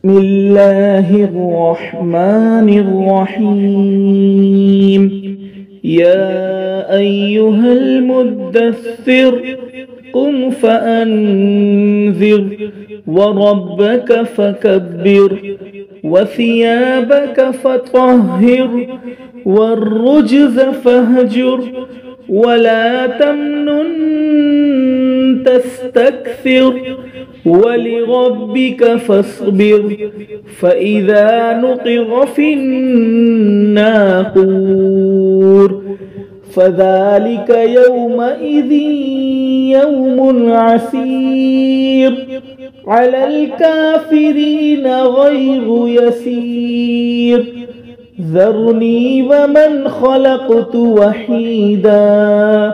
بسم الله الرحمن الرحيم. يا أيها المدثر قم فأنذر وربك فكبر وثيابك فطهر والرجز فاهجر ولا تمنن تستكثر ولربك فاصبر فإذا نقر في الناقور فذلك يومئذ يوم عسير على الكافرين غير يسير ذرني ومن خلقت وحيدا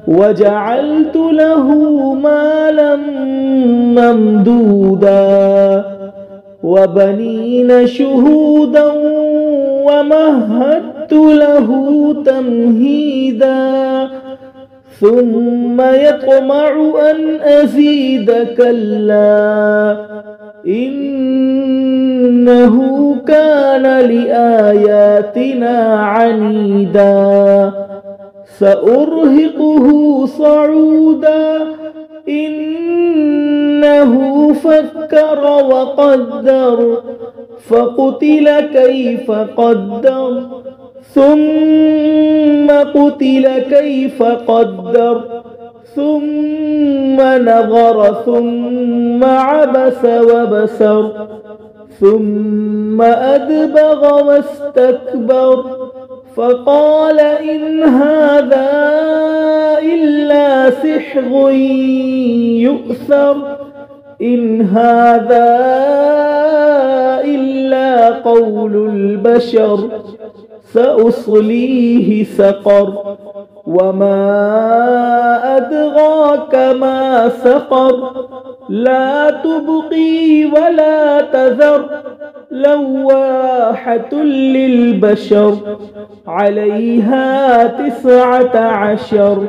وجعلت له مالا ممدودا وبنين شهودا ومهدت له تمهيدا ثم يطمع أن أزيد كلا إنه كان لآياتنا عنيدا سأرهقه صعودا إنه فكر وقدر فقتل كيف قدر ثم قتل كيف قدر ثم نظر ثم عبس وبسر ثم أدبر واستكبر فقال إن هذا إلا سحر يؤثر إن هذا إلا قول البشر سأصليه سقر وما أدراك ما سقر لا تبقي ولا تذر لواحة للبشر عليها 19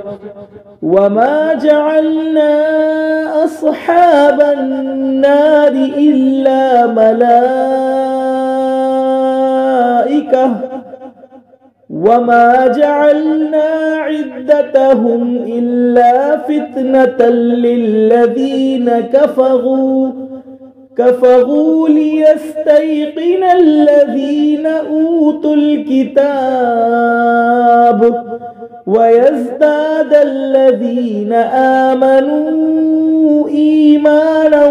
وما جعلنا أصحاب النار إلا ملائكة وما جعلنا عدتهم إلا فتنة للذين كفروا ليستيقن الذين أوتوا الكتاب ويزداد الذين آمنوا إيمانا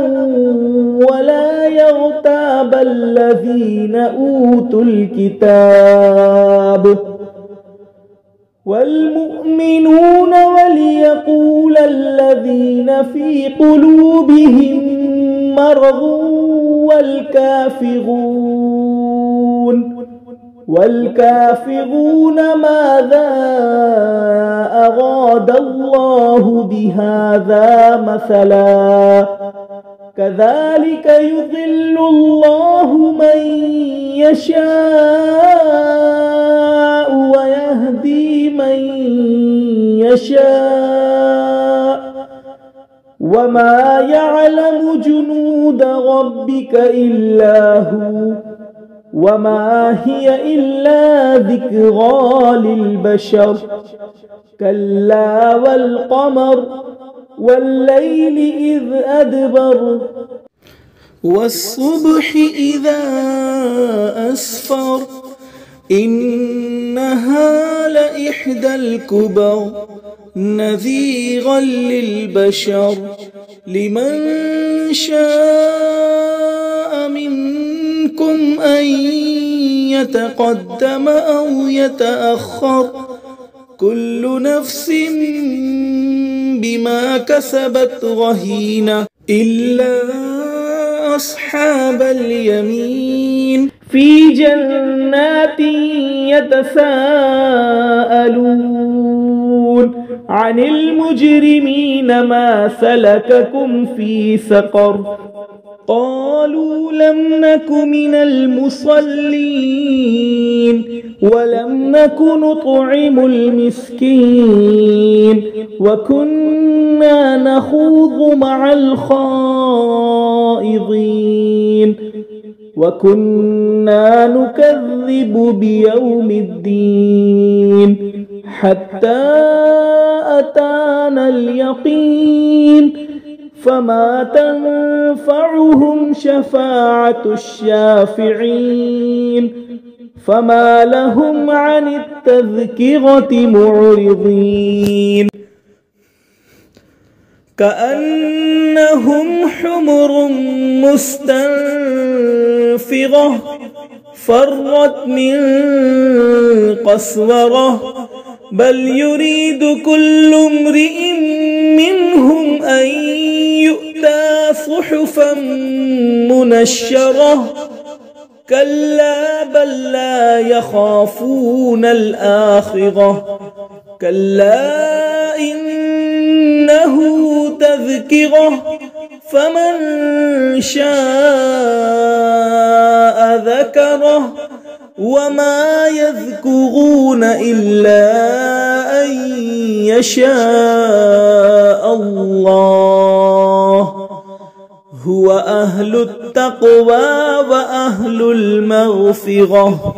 ولا يرتاب الذين أوتوا الكتاب والمؤمنون وليقول الذين في قلوبهم مرض والكافرون ماذا أراد الله بهذا مثلا كذلك يضل الله من يشاء ويهدي من يشاء وما يعلم جنود ربك إلا هو وما هي إلا ذكرى للبشر كلا والقمر والليل إذ أدبر والصبح إذا أسفر إنها لإحدى الكبر نذيرا للبشر لمن شاء منكم أن يتقدم أو يتأخر كل نفس بما كسبت رهينة إلا أصحاب اليمين في جنات يتساءلون عن المجرمين ما سلككم في سقر قالوا لم نك من المصلين ولم نك نطعم المسكين وكنا نخوض مع الخائضين وكنا نكذب بيوم الدين حتى أتانا اليقين فما تنفعهم شفاعة الشافعين فما لهم عن التذكرة معرضين كأنهم حمر مستنفرة فرت من قسورة بل يريد كل امرئ منهم أن يؤتى صحفا منشرة كلا بل لا يخافون الآخرة كلا إنه تذكرة فمن شاء ذكره وما يذكرون إلا أن يشاء الله هو أهل التقوى وأهل المغفرة.